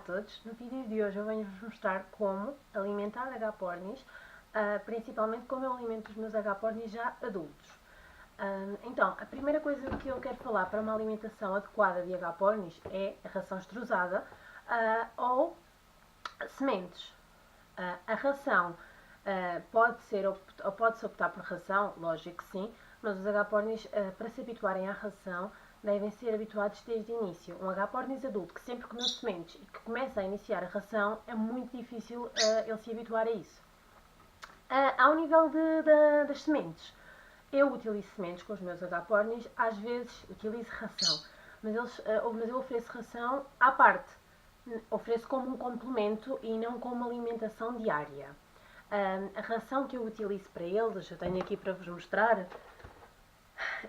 todos, no vídeo de hoje eu venho-vos mostrar como alimentar agapornis, principalmente como eu alimento os meus agapornis já adultos. Então, a primeira coisa que eu quero falar para uma alimentação adequada de agapornis é a ração extrusada ou sementes. A ração pode-se optar por ração, lógico que sim, mas os agapornis, para se habituarem à ração, devem ser habituados desde o início. Um agapornis adulto que sempre comeu sementes e que começa a iniciar a ração, é muito difícil ele se habituar a isso. Ao nível das sementes, eu utilizo sementes com os meus agapornis, às vezes utilizo ração, mas eu ofereço ração à parte. Ofereço como um complemento e não como uma alimentação diária. A ração que eu utilizo para eles, eu tenho aqui para vos mostrar.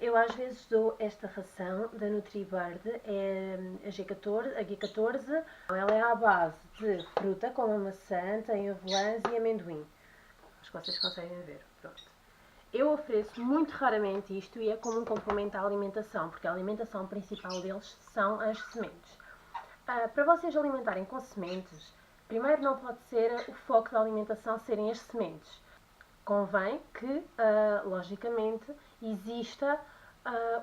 Eu às vezes dou esta ração da Nutribird, é a G14. Ela é à base de fruta, como a maçã, tem avelãs e amendoim. Acho que vocês conseguem ver. Pronto. Eu ofereço muito raramente isto e é como um complemento à alimentação, porque a alimentação principal deles são as sementes. Para vocês alimentarem com sementes, primeiro não pode ser o foco da alimentação serem as sementes. Convém que, logicamente, exista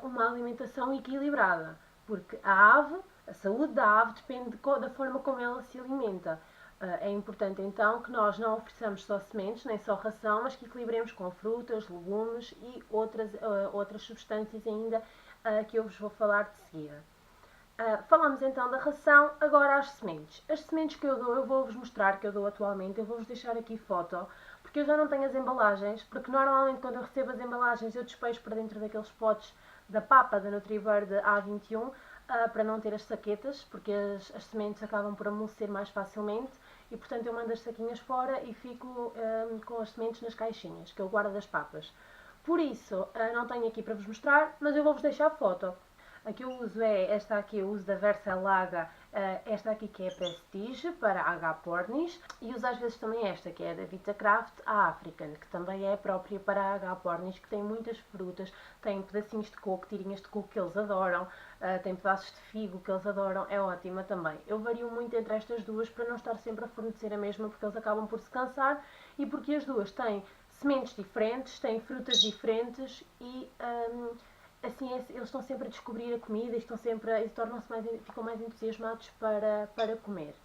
uma alimentação equilibrada, porque a saúde da ave depende da forma como ela se alimenta. É importante então que nós não ofereçamos só sementes, nem só ração, mas que equilibremos com frutas, legumes e outras substâncias ainda que eu vos vou falar de seguida. Falamos então da ração, agora às sementes. As sementes que eu dou, eu vou-vos mostrar que eu dou atualmente, eu vou-vos deixar aqui foto, porque eu já não tenho as embalagens, porque normalmente quando eu recebo as embalagens eu despejo para dentro daqueles potes da papa da Nutribird A21, para não ter as saquetas, porque as sementes acabam por amolecer mais facilmente, e portanto eu mando as saquinhas fora e fico com as sementes nas caixinhas, que eu guardo das papas. Por isso, não tenho aqui para vos mostrar, mas eu vou-vos deixar a foto. A que eu uso é esta aqui, eu uso da Versalaga, esta aqui que é Prestige para agapornis, e uso às vezes também esta que é da Vitacraft, a African, que também é própria para agapornis, que tem muitas frutas, tem pedacinhos de coco, tirinhas de coco que eles adoram, tem pedaços de figo que eles adoram, é ótima também. Eu vario muito entre estas duas para não estar sempre a fornecer a mesma, porque eles acabam por se cansar e porque as duas têm sementes diferentes, têm frutas diferentes e assim eles estão sempre a descobrir a comida e ficam mais entusiasmados para comer.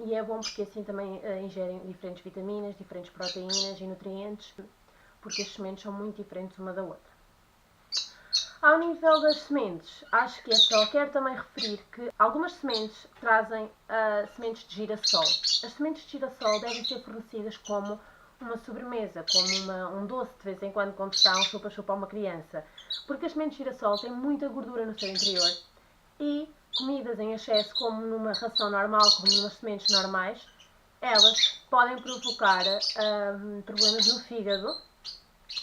E é bom porque assim também ingerem diferentes vitaminas, diferentes proteínas e nutrientes, porque as sementes são muito diferentes uma da outra. Ao nível das sementes, acho que é só. Quero também referir que algumas sementes trazem sementes de girassol. As sementes de girassol devem ser fornecidas como uma sobremesa, como um doce de vez em quando está um chupa-chupa a uma criança. Porque as sementes de girassol têm muita gordura no seu interior e comidas em excesso, como numa ração normal, como numas sementes normais, elas podem provocar problemas no fígado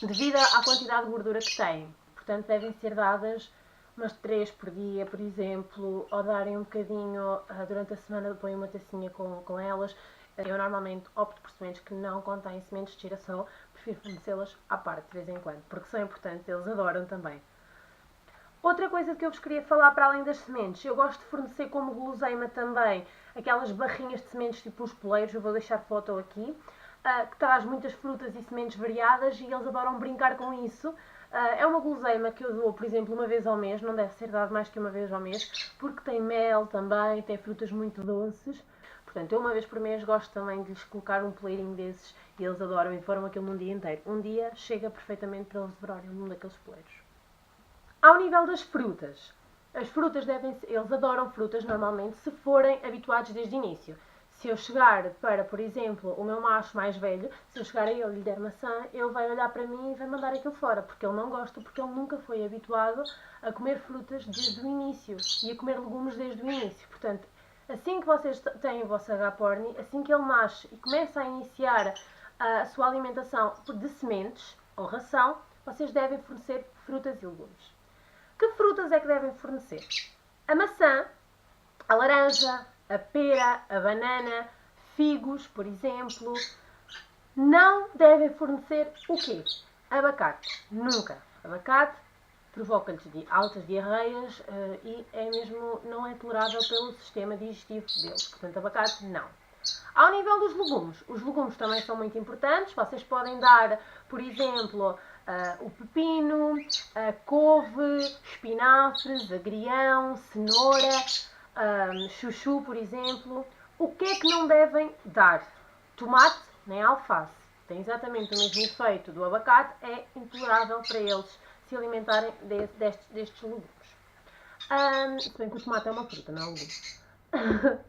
devido à quantidade de gordura que têm. Portanto, devem ser dadas umas 3 por dia, por exemplo, ou darem um bocadinho durante a semana, põem uma tacinha com elas. Eu normalmente opto por sementes que não contêm sementes de girassol, prefiro fornecê-las à parte de vez em quando, porque são importantes, eles adoram também. Outra coisa que eu vos queria falar para além das sementes, eu gosto de fornecer como guloseima também aquelas barrinhas de sementes tipo os poleiros, eu vou deixar foto aqui, que traz muitas frutas e sementes variadas e eles adoram brincar com isso. É uma guloseima que eu dou, por exemplo, uma vez ao mês, não deve ser dado mais que uma vez ao mês, porque tem mel também, tem frutas muito doces. Portanto, eu uma vez por mês gosto também de lhes colocar um poleirinho desses e eles adoram e devoram aquilo num dia inteiro. Um dia chega perfeitamente para eles devorarem um daqueles poleiros. Ao nível das frutas, as frutas eles adoram frutas normalmente se forem habituados desde o início. Se eu chegar para, por exemplo, o meu macho mais velho, se eu chegar a ele e lhe der maçã, ele vai olhar para mim e vai mandar aquilo fora, porque ele não gosta, porque ele nunca foi habituado a comer frutas desde o início e a comer legumes desde o início. Portanto, assim que vocês têm o vosso agaporni, assim que ele nasce e começa a iniciar a sua alimentação de sementes ou ração, vocês devem fornecer frutas e legumes. Que frutas é que devem fornecer? A maçã, a laranja, a pera, a banana, figos, por exemplo. Não devem fornecer o quê? Abacate. Nunca. Abacate provoca-lhes altas diarreias e não é tolerável pelo sistema digestivo deles. Portanto, abacate não. Ao nível dos legumes, os legumes também são muito importantes. Vocês podem dar, por exemplo, o pepino, a couve, espinafres, agrião, cenoura, chuchu, por exemplo. O que é que não devem dar? Tomate nem alface. Tem exatamente o mesmo efeito do abacate, é intolerável para eles se alimentarem destes legumes. Se bem que o tomate é uma fruta, não é um legume.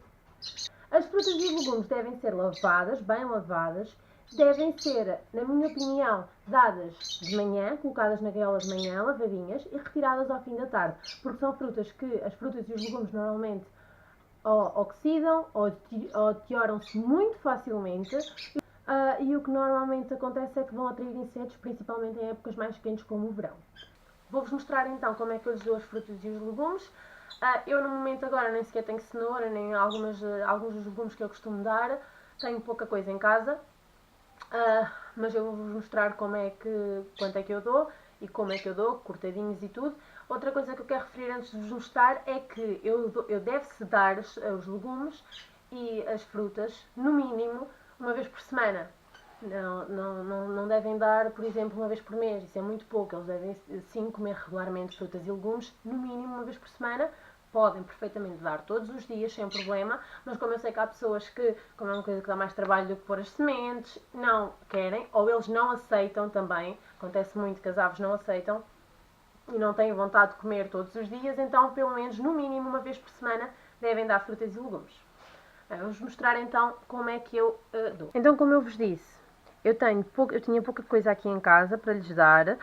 As frutas e os legumes devem ser lavadas, bem lavadas, devem ser, na minha opinião, dadas de manhã, colocadas na gaiola de manhã, lavadinhas, e retiradas ao fim da tarde, porque são frutas que as frutas e os legumes normalmente ou oxidam ou deterioram-se muito facilmente. E o que normalmente acontece é que vão atrair insetos, principalmente em épocas mais quentes como o verão. Vou-vos mostrar então como é que eu lhes dou as frutas e os legumes. Eu no momento agora nem sequer tenho cenoura, nem alguns dos legumes que eu costumo dar. Tenho pouca coisa em casa, mas eu vou-vos mostrar quanto é que eu dou e como é que eu dou, cortadinhos e tudo. Outra coisa que eu quero referir antes de vos mostrar é que eu deve-se dar os legumes e as frutas, no mínimo, uma vez por semana. Não devem dar, por exemplo, uma vez por mês, isso é muito pouco. Eles devem sim comer regularmente frutas e legumes, no mínimo uma vez por semana. Podem perfeitamente dar todos os dias, sem problema, mas como eu sei que há pessoas que, como é uma coisa que dá mais trabalho do que pôr as sementes, não querem, ou eles não aceitam também, acontece muito que as aves não aceitam, e não têm vontade de comer todos os dias, então pelo menos no mínimo uma vez por semana devem dar frutas e legumes. Vamos mostrar então como é que eu dou. Então, como eu vos disse, eu tinha pouca coisa aqui em casa para lhes dar,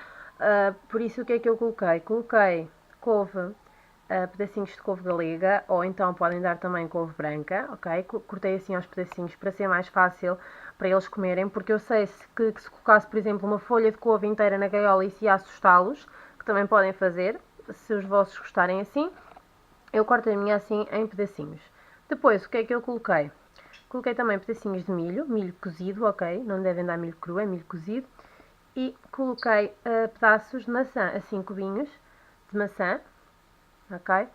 por isso o que é que eu coloquei? Coloquei couve, pedacinhos de couve galega, ou então podem dar também couve branca, ok? Cortei assim aos pedacinhos para ser mais fácil para eles comerem, porque eu sei que se colocasse, por exemplo, uma folha de couve inteira na gaiola isso ia assustá-los, que também podem fazer, se os vossos gostarem assim. Eu corto a minha assim em pedacinhos. Depois, o que é que eu coloquei? Coloquei também pedacinhos de milho cozido, ok? Não devem dar milho cru, é milho cozido. E coloquei pedaços de maçã, assim cubinhos de maçã, ok?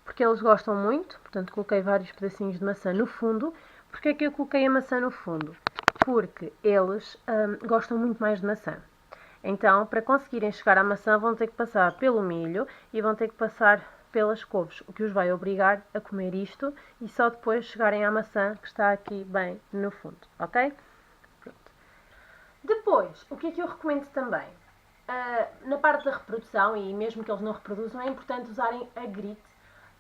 Porque eles gostam muito, portanto coloquei vários pedacinhos de maçã no fundo. Porquê é que eu coloquei a maçã no fundo? Porque eles gostam muito mais de maçã. Então, para conseguirem chegar à maçã, vão ter que passar pelo milho e vão ter que passar pelas couves, o que os vai obrigar a comer isto e só depois chegarem à maçã que está aqui bem no fundo, ok? Pronto. Depois, o que é que eu recomendo também? Na parte da reprodução, e mesmo que eles não reproduzam, é importante usarem a grite.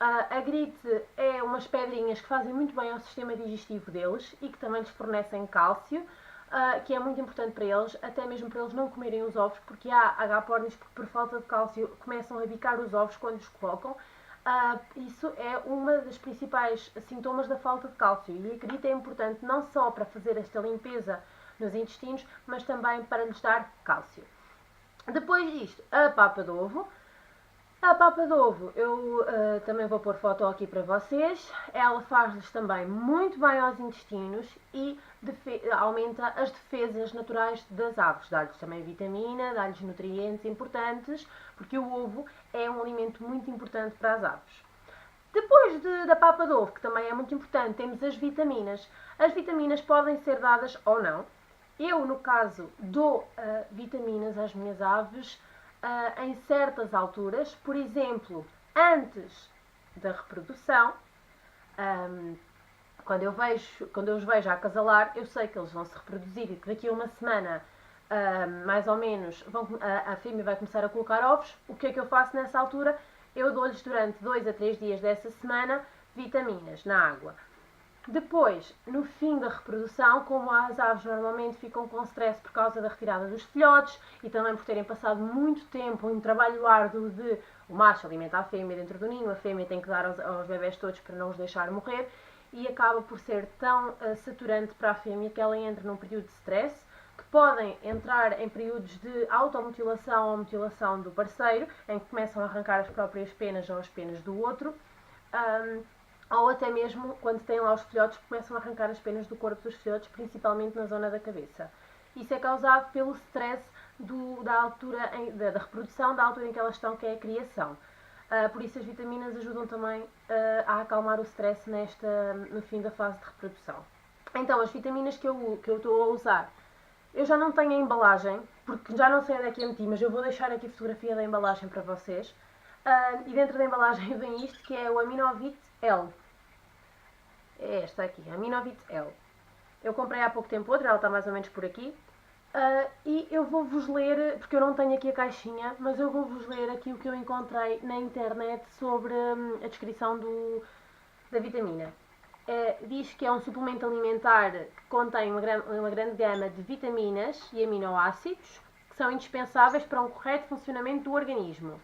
A grite é umas pedrinhas que fazem muito bem ao sistema digestivo deles e que também lhes fornecem cálcio, que é muito importante para eles, até mesmo para eles não comerem os ovos, porque há agapornis que por falta de cálcio começam a bicar os ovos quando os colocam. Isso é uma das principais sintomas da falta de cálcio, e a grite é importante não só para fazer esta limpeza nos intestinos, mas também para lhes dar cálcio. Depois disto, a papa de ovo. A papa de ovo, eu também vou pôr foto aqui para vocês. Ela faz-lhes também muito bem aos intestinos e aumenta as defesas naturais das aves. Dá-lhes também vitamina, dá-lhes nutrientes importantes, porque o ovo é um alimento muito importante para as aves. Depois da papa de ovo, que também é muito importante, temos as vitaminas. As vitaminas podem ser dadas ou não. Eu, no caso, dou vitaminas às minhas aves em certas alturas, por exemplo, antes da reprodução. Quando eu os vejo a acasalar, eu sei que eles vão se reproduzir e que daqui a uma semana, mais ou menos, a fêmea vai começar a colocar ovos. O que é que eu faço nessa altura? Eu dou-lhes durante 2 a 3 dias dessa semana vitaminas na água. Depois, no fim da reprodução, como as aves normalmente ficam com stress por causa da retirada dos filhotes e também por terem passado muito tempo em trabalho árduo de o macho alimenta a fêmea dentro do ninho, a fêmea tem que dar aos bebés todos para não os deixar morrer, e acaba por ser tão saturante para a fêmea que ela entra num período de stress, que podem entrar em períodos de automutilação ou mutilação do parceiro, em que começam a arrancar as próprias penas ou as penas do outro. Ou até mesmo, quando têm lá os filhotes, começam a arrancar as penas do corpo dos filhotes, principalmente na zona da cabeça. Isso é causado pelo stress da reprodução, da altura em que elas estão, que é a criação. Por isso as vitaminas ajudam também a acalmar o stress no fim da fase de reprodução. Então, as vitaminas que eu estou a usar, eu já não tenho a embalagem, porque já não sei onde é que a meti, mas eu vou deixar aqui a fotografia da embalagem para vocês. E dentro da embalagem vem isto, que é o Aminovit L. É esta aqui, Aminovit L. Eu comprei há pouco tempo outra, ela está mais ou menos por aqui. E eu vou-vos ler, porque eu não tenho aqui a caixinha, mas eu vou-vos ler aqui o que eu encontrei na internet sobre a descrição da vitamina. Diz que é um suplemento alimentar que contém uma grande gama de vitaminas e aminoácidos que são indispensáveis para um correto funcionamento do organismo.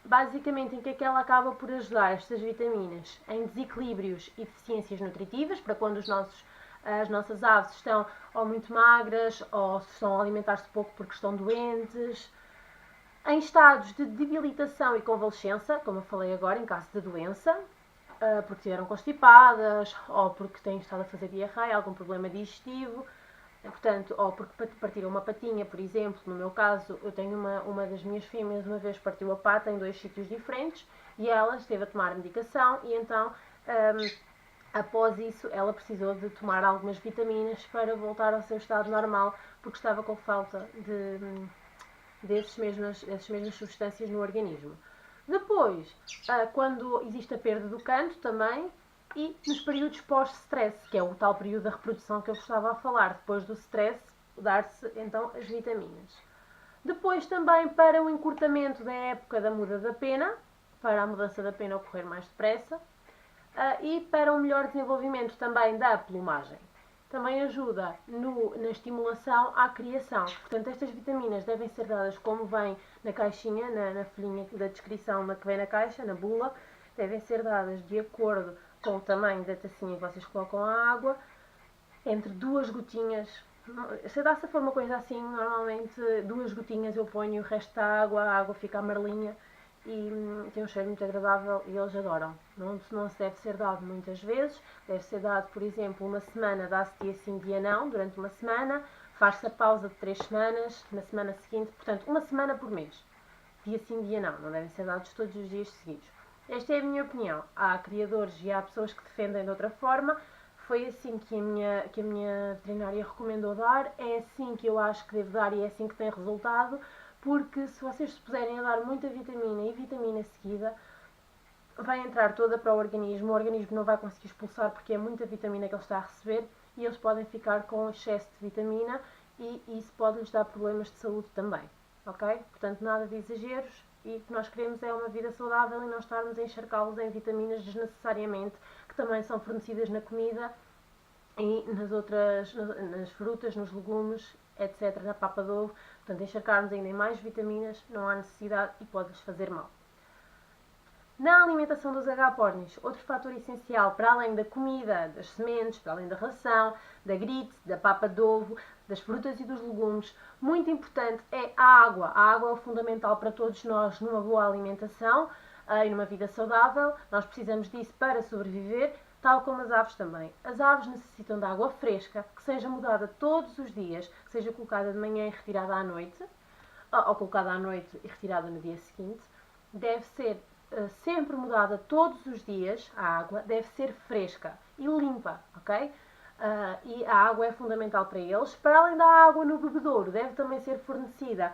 Basicamente, em que é que ela acaba por ajudar estas vitaminas? Em desequilíbrios e deficiências nutritivas, para quando as nossas aves estão ou muito magras ou estão a alimentar-se pouco porque estão doentes. Em estados de debilitação e convalescença, como eu falei agora, em caso de doença, porque estiveram constipadas ou porque têm estado a fazer diarreia, algum problema digestivo, portanto, ou porque partiram uma patinha, por exemplo. No meu caso, eu tenho uma das minhas fêmeas, uma vez partiu a pata em 2 sítios diferentes e ela esteve a tomar medicação e então, após isso, ela precisou de tomar algumas vitaminas para voltar ao seu estado normal, porque estava com falta dessas mesmas substâncias no organismo. Depois, quando existe a perda do canto também, e nos períodos pós-stress, que é o tal período da reprodução que eu vos estava a falar. Depois do stress, dar-se então as vitaminas. Depois também para o encurtamento da época da muda da pena, para a mudança da pena ocorrer mais depressa, e para um melhor desenvolvimento também da plumagem. Também ajuda na estimulação à criação. Portanto, estas vitaminas devem ser dadas como vem na caixinha, na folhinha da descrição que vem na caixa, na bula. Devem ser dadas de acordo com o tamanho da tacinha que vocês colocam a água, entre 2 gotinhas. Se for uma coisa assim, normalmente 2 gotinhas eu ponho o resto da água, a água fica amarelinha e tem um cheiro muito agradável e eles adoram. Não se deve ser dado muitas vezes, deve ser dado, por exemplo, uma semana, dá-se dia sim, dia não, durante uma semana, faz-se a pausa de 3 semanas, na semana seguinte, portanto, uma semana por mês. Dia sim, dia não devem ser dados todos os dias seguidos. Esta é a minha opinião. Há criadores e há pessoas que defendem de outra forma. Foi assim que a minha veterinária recomendou dar. É assim que eu acho que devo dar e é assim que tem resultado. Porque se vocês se puserem a dar muita vitamina e vitamina seguida, vai entrar toda para o organismo não vai conseguir expulsar porque é muita vitamina que ele está a receber e eles podem ficar com excesso de vitamina e isso pode lhes dar problemas de saúde também. Ok? Portanto, nada de exageros. E o que nós queremos é uma vida saudável e não estarmos a encharcá-los em vitaminas desnecessariamente, que também são fornecidas na comida e nas frutas, nos legumes, etc., na papa de ovo. Portanto, encharcarmos ainda em mais vitaminas não há necessidade e pode-lhes fazer mal. Na alimentação dos agapornis, outro fator essencial, para além da comida, das sementes, para além da ração, da grite, da papa de ovo, das frutas e dos legumes, muito importante é a água. A água é o fundamental para todos nós numa boa alimentação e numa vida saudável. Nós precisamos disso para sobreviver, tal como as aves também. As aves necessitam de água fresca, que seja mudada todos os dias, que seja colocada de manhã e retirada à noite, ou colocada à noite e retirada no dia seguinte. Deve ser sempre mudada todos os dias, a água deve ser fresca e limpa, ok? E a água é fundamental para eles. Para além da água no bebedouro, deve também ser fornecida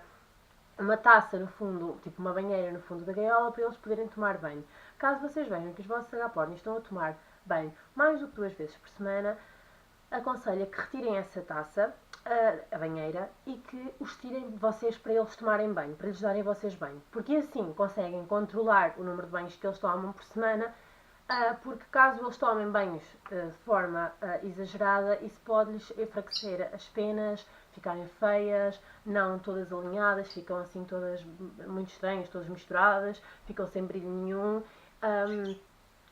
uma taça no fundo, tipo uma banheira no fundo da gaiola, para eles poderem tomar banho. Caso vocês vejam que os vossos agapornis estão a tomar banho mais do que 2 vezes por semana, aconselho que retirem essa taça, a banheira, e que os tirem vocês para eles tomarem banho, para lhes darem vocês banho. Porque assim conseguem controlar o número de banhos que eles tomam por semana, porque caso eles tomem banhos de forma exagerada, isso pode-lhes enfraquecer as penas, ficarem feias, não todas alinhadas, ficam assim todas muito estranhas, todas misturadas, ficam sem brilho nenhum.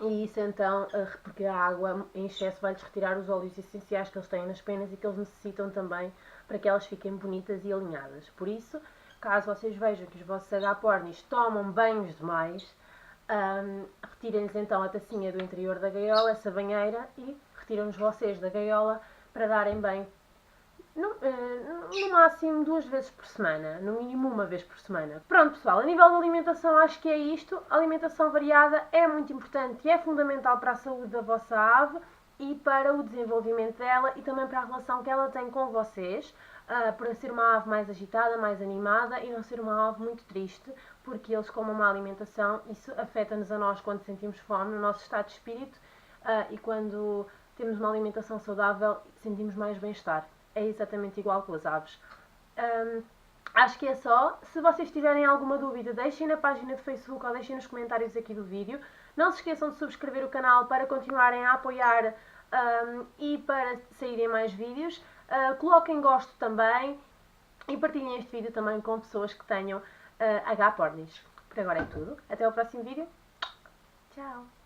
E isso então, porque a água em excesso vai-lhes retirar os óleos essenciais que eles têm nas penas e que eles necessitam também para que elas fiquem bonitas e alinhadas. Por isso, caso vocês vejam que os vossos agapornis tomam banhos demais, retirem-lhes então a tacinha do interior da gaiola, essa banheira, e retiram-nos vocês da gaiola para darem banho no máximo 2 vezes por semana, no mínimo 1 vez por semana. Pronto, pessoal, a nível de alimentação acho que é isto. A alimentação variada é muito importante e é fundamental para a saúde da vossa ave e para o desenvolvimento dela e também para a relação que ela tem com vocês, para ser uma ave mais agitada, mais animada e não ser uma ave muito triste, porque eles com uma má alimentação, isso afeta-nos a nós quando sentimos fome, no nosso estado de espírito, e quando temos uma alimentação saudável sentimos mais bem-estar. É exatamente igual com as aves. Acho que é só. Se vocês tiverem alguma dúvida, deixem na página de Facebook ou deixem nos comentários aqui do vídeo. Não se esqueçam de subscrever o canal para continuarem a apoiar e para saírem mais vídeos. Coloquem gosto também e partilhem este vídeo também com pessoas que tenham H. pornis. Por agora é tudo. Até ao próximo vídeo. Tchau!